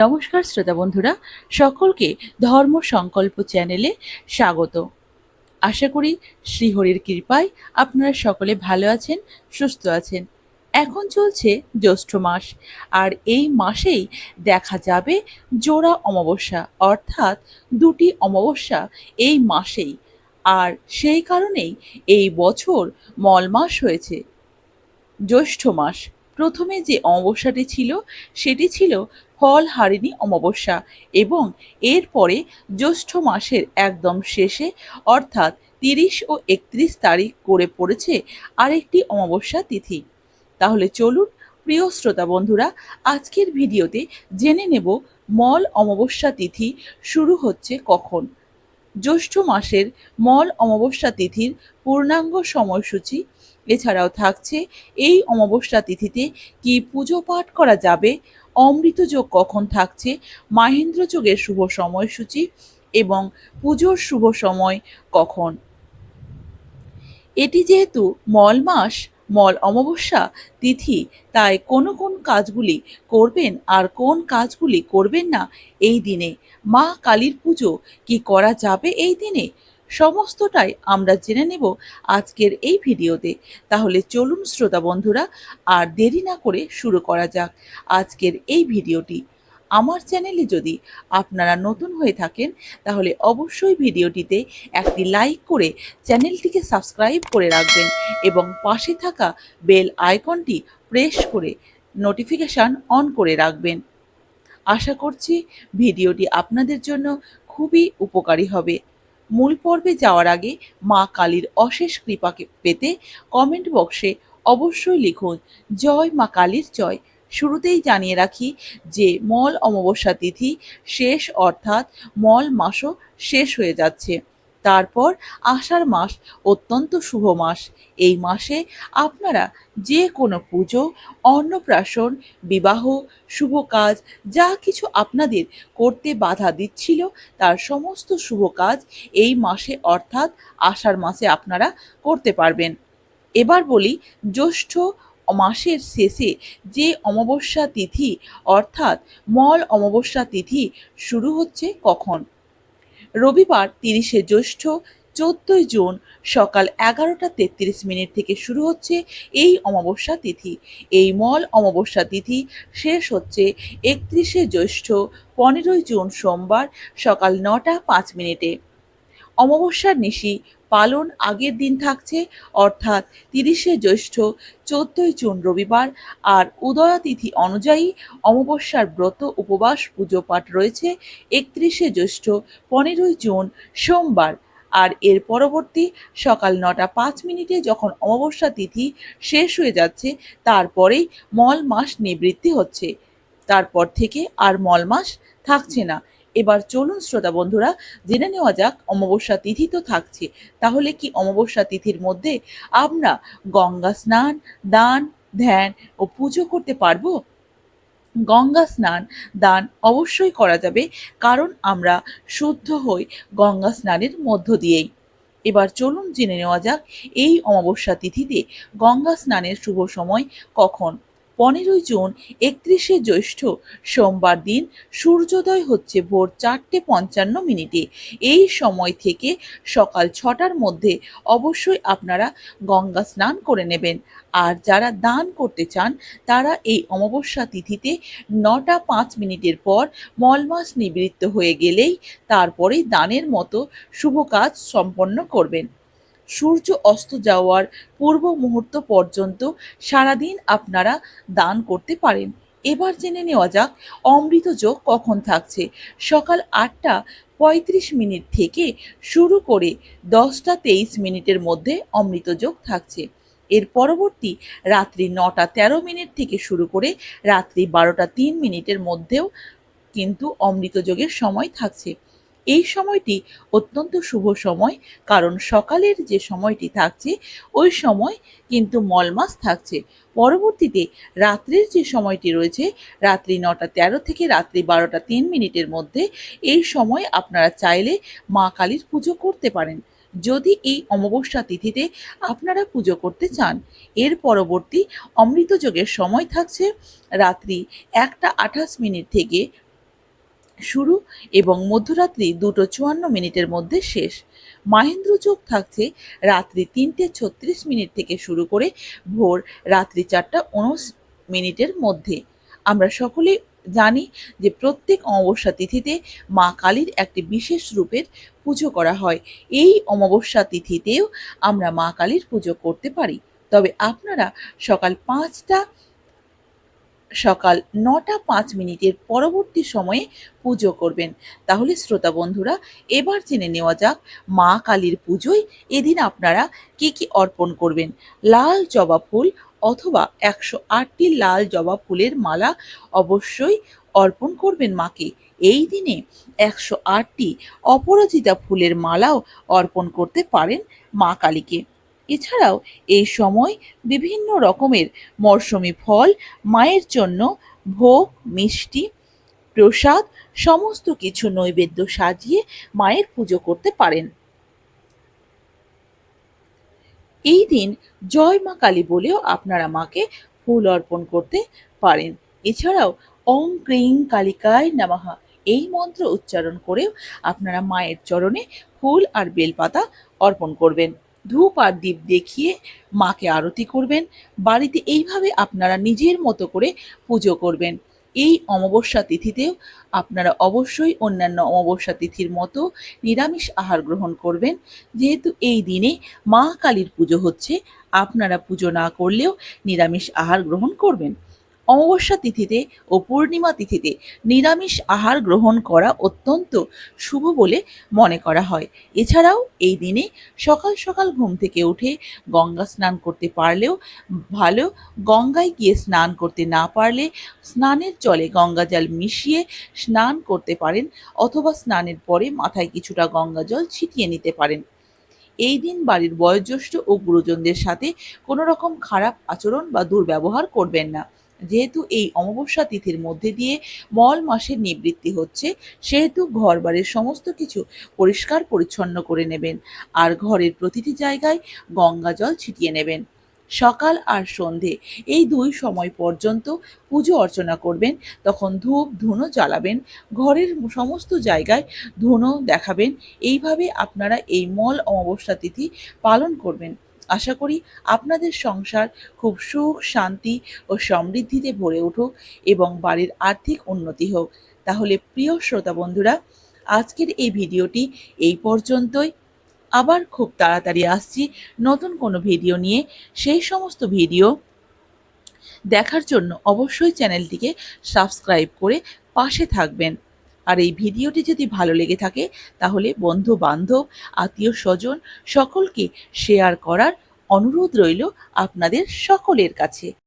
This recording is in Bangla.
নমস্কার শ্রোতা বন্ধুরা, সকলকে ধর্ম সংকল্প চ্যানেলে স্বাগত। আশা করি শ্রীহরির কৃপায় আপনারা সকলে ভালো আছেন, সুস্থ আছেন। এখন চলছে জ্যৈষ্ঠ মাস, আর এই মাসেই দেখা যাবে জোড়া অমাবস্যা, অর্থাৎ দুটি অমাবস্যা এই মাসেই। আর সেই কারণেই এই বছর মল মাস হয়েছে জ্যৈষ্ঠ মাস। প্রথমে যে অমাবস্যাটি ছিল সেটি ছিল ফলহারিণী অমাবস্যা, এবং এরপরে জ্যৈষ্ঠ মাসের একদম শেষে অর্থাৎ 30 ও 31 তারিখ করে পড়েছে আরেকটি অমাবস্যা তিথি। তাহলে চলুন প্রিয় শ্রোতা বন্ধুরা, আজকের ভিডিওতে জেনে নেব মল অমাবস্যা তিথি শুরু হচ্ছে কখন, জ্যৈষ্ঠ মাসের মল অমাবস্যা তিথির পূর্ণাঙ্গ সময়সূচি। এছাড়াও থাকছে এই অমাবস্যা তিথিতে কি পুজো পাঠ করা যাবে, অমৃত যোগ কখন থাকছে, মাহেন্দ্র যোগের শুভ সময়সূচি এবং পুজোর শুভ সময় কখন। এটি যেহেতু মল মাস, মল অমাবস্যা তিথি, তাই কোন কোন কাজগুলি করবেন আর কোন কাজগুলি করবেন না এই দিনে, মা কালীর পুজো কি করা যাবে এই দিনে, সমস্তটাই আমরা জেনে নেব আজকের এই ভিডিওতে। তাহলে চলুন শ্রোতা বন্ধুরা, আর দেরি না করে শুরু করা যাক আজকের এই ভিডিওটি। আমার চ্যানেলে যদি আপনারা নতুন হয়ে থাকেন তাহলে অবশ্যই ভিডিওটিতে একটি লাইক করে চ্যানেলটিকে সাবস্ক্রাইব করে রাখবেন এবং পাশে থাকা বেল আইকনটি প্রেস করে নোটিফিকেশান অন করে রাখবেন। আশা করছি ভিডিওটি আপনাদের জন্য খুবই উপকারী হবে। মূল পর্বে যাওয়ার আগে মা কালীর অশেষ কৃপাকে পেতে কমেন্ট বক্সে অবশ্যই লিখুন জয় মা কালীর জয়। শুরুতেই জানিয়ে রাখি যে মল অমাবস্যা তিথি শেষ, অর্থাৎ মল মাসও শেষ হয়ে যাচ্ছে। তারপর আষাঢ় মাস অত্যন্ত শুভ মাস। এই মাসে আপনারা যে কোনো পুজো, অন্নপ্রাশন, বিবাহ, শুভ কাজ, যা কিছু আপনাদের করতে বাধা দিচ্ছিল তার সমস্ত শুভ কাজ এই মাসে অর্থাৎ আষাঢ় মাসে আপনারা করতে পারবেন। এবার বলি জ্যৈষ্ঠ মাসের শেষে যে অমাবস্যা তিথি অর্থাৎ মল অমাবস্যা তিথি শুরু হচ্ছে কখন। রবিবার 30শে জ্যৈষ্ঠ 14ই জুন সকাল 11:33 থেকে শুরু হচ্ছে এই অমাবস্যা তিথি। এই মল অমাবস্যা তিথি শেষ হচ্ছে 31শে জ্যৈষ্ঠ 15ই জুন সোমবার সকাল 9:05। অমাবস্যার নিশি পালন আগের দিন থাকছে, অর্থাৎ 30শে জ্যৈষ্ঠ 14ই জুন রবিবার। আর উদয়া তিথি অনুযায়ী অমাবস্যার ব্রত উপবাস পুজো পাঠ রয়েছে 31শে জ্যৈষ্ঠ 15ই জুন সোমবার। আর এর পরবর্তী সকাল 9:05 যখন অমাবস্যা তিথি শেষ হয়ে যাচ্ছে, তারপরেই মল মাস নিবৃত্তি হচ্ছে। তারপর থেকে আর মল মাস থাকছে না। এবার চলুন শ্রোতা বন্ধুরা, জেনে নেওয়া যাক অমাবস্যা তিথি তো থাকছে, তাহলে কি অমাবস্যা তিথির মধ্যে আমরা গঙ্গা স্নান, দান, ধ্যান ও পুজো করতে পারবো? গঙ্গা স্নান, দান অবশ্যই করা যাবে, কারণ আমরা শুদ্ধ হই গঙ্গা স্নানের মধ্য দিয়েই। এবার চলুন জেনে নেওয়া যাক এই অমাবস্যা তিথিতে গঙ্গা স্নানের শুভ সময় কখন। 15ই জুন 31শে জ্যৈষ্ঠ সোমবার দিন সূর্যোদয় হচ্ছে ভোর 4:55। এই সময় থেকে সকাল 6টার মধ্যে অবশ্যই আপনারা গঙ্গা স্নান করে নেবেন। আর যারা দান করতে চান তারা এই অমাবস্যা তিথিতে 9:05 পর মল মাস নিবৃত্ত হয়ে গেলেই তারপরেই দানের মতো শুভ কাজ সম্পন্ন করবেন। সূর্য অস্ত যাওয়ার পূর্ব মুহূর্ত পর্যন্ত সারাদিন আপনারা দান করতে পারেন। এবার জেনে নেওয়া যাক অমৃত যোগ কখন থাকছে। সকাল 8:35 থেকে শুরু করে 10:23 মধ্যে অমৃত যোগ থাকছে। এর পরবর্তী রাত্রি 9:13 থেকে শুরু করে রাত্রি 12:03 মধ্যেও কিন্তু অমৃত যোগের সময় থাকছে। এই সময়টি অত্যন্ত শুভ সময়, কারণ সকালের যে সময়টি থাকছে ওই সময় কিন্তু মল মাস থাকছে। পরবর্তীতে রাত্রের যে সময়টি রয়েছে রাত্রি 9:13 থেকে রাত্রি 12:03 মধ্যে, এই সময় আপনারা চাইলে মা কালীর পুজো করতে পারেন যদি এই অমাবস্যা তিথিতে আপনারা পুজো করতে চান। এর পরবর্তী অমৃত যোগের সময় থাকছে রাত্রি 1:28 থেকে শুরু এবং মধ্যরাত্রি 2:54 মধ্যে শেষ। মাহেন্দ্র যোগ থাকছে রাত্রি 3:36 থেকে শুরু করে ভোর রাত্রি 4:19 মধ্যে। আমরা সকলে জানি যে প্রত্যেক অমাবস্যা তিথিতে মা কালীর একটি বিশেষ রূপের পুজো করা হয়। এই অমাবস্যা তিথিতেও আমরা মা কালীর পুজো করতে পারি। তবে আপনারা সকাল 9:05 পরবর্তী সময়ে পুজো করবেন। তাহলে শ্রোতা বন্ধুরা, এবার জেনে নেওয়া যাক মা কালীর পুজোয় এদিন আপনারা কি কি অর্পণ করবেন। লাল জবা ফুল অথবা 108টি লাল জবা ফুলের মালা অবশ্যই অর্পণ করবেন মাকে। এই দিনে 108টি অপরাজিতা ফুলের মালাও অর্পণ করতে পারেন মা কালীকে। এছাড়াও এই সময় বিভিন্ন রকমের মরশুমি ফল, মায়ের জন্য ভোগ, মিষ্টি, প্রসাদ সমস্ত কিছু নৈবেদ্য সাজিয়ে মায়ের পুজো করতে পারেন। এই দিন জয় মা কালী বলেও আপনারা মাকে ফুল অর্পণ করতে পারেন। এছাড়াও ওং ক্রিং কালিকায় নমঃ এই মন্ত্র উচ্চারণ করেও আপনারা মায়ের চরণে ফুল আর বেলপাতা অর্পণ করবেন। ধূপ আর দীপ দেখিয়ে মাকে আরতি করবেন। বাড়িতে এইভাবে আপনারা নিজের মতো করে পুজো করবেন। এই অমাবস্যা তিথিতেও আপনারা অবশ্যই অন্যান্য অমাবস্যা তিথির মতো নিরামিষ আহার গ্রহণ করবেন। যেহেতু এই দিনে মা কালীর পুজো হচ্ছে, আপনারা পুজো না করলেও নিরামিষ আহার গ্রহণ করবেন। অমাবস্যা তিথিতে ও পূর্ণিমা তিথিতে নিরামিষ আহার গ্রহণ করা অত্যন্ত শুভ বলে মনে করা হয়। এছাড়াও এই দিনে সকাল সকাল ঘুম থেকে উঠে গঙ্গা স্নান করতে পারলেও ভালো। গঙ্গায় গিয়ে স্নান করতে না পারলে স্নানের জলে গঙ্গা জল মিশিয়ে স্নান করতে পারেন, অথবা স্নানের পরে মাথায় কিছুটা গঙ্গা জল ছিটিয়ে নিতে পারেন। এই দিন বাড়ির বয়োজ্যেষ্ঠ ও গুরুজনদের সাথে কোনো রকম খারাপ আচরণ বা দুর্ব্যবহার করবেন না। যেহেতু এই অমাবস্যা তিথির মধ্যে দিয়ে মল মাসের নিবৃত্তি হচ্ছে, সেহেতু ঘর বাড়ির সমস্ত কিছু পরিষ্কার পরিচ্ছন্ন করে নেবেন আর ঘরের প্রতিটি জায়গায় গঙ্গা জল ছিটিয়ে নেবেন। সকাল আর সন্ধে এই দুই সময় পর্যন্ত পুজো অর্চনা করবেন। তখন ধূপ ধুনো জ্বালাবেন, ঘরের সমস্ত জায়গায় ধুনো দেখাবেন। এইভাবে আপনারা এই মল অমাবস্যা তিথি পালন করবেন। আশা করি আপনাদের সংসার খুব সুখ, শান্তি ও সমৃদ্ধিতে ভরে উঠুক এবং বাড়ির আর্থিক উন্নতি হোক। তাহলে প্রিয় শ্রোতা বন্ধুরা, আজকের এই ভিডিওটি এই পর্যন্তই। আবার খুব তাড়াতাড়ি আসছি নতুন কোনো ভিডিও নিয়ে। সেই সমস্ত ভিডিও দেখার জন্য অবশ্যই চ্যানেলটিকে সাবস্ক্রাইব করে পাশে থাকবেন। আর এই ভিডিওটি যদি ভালো লেগে থাকে তাহলে বন্ধু বান্ধব, আত্মীয় স্বজন সকলকে শেয়ার করার অনুরোধ রইল আপনাদের সকলের কাছে।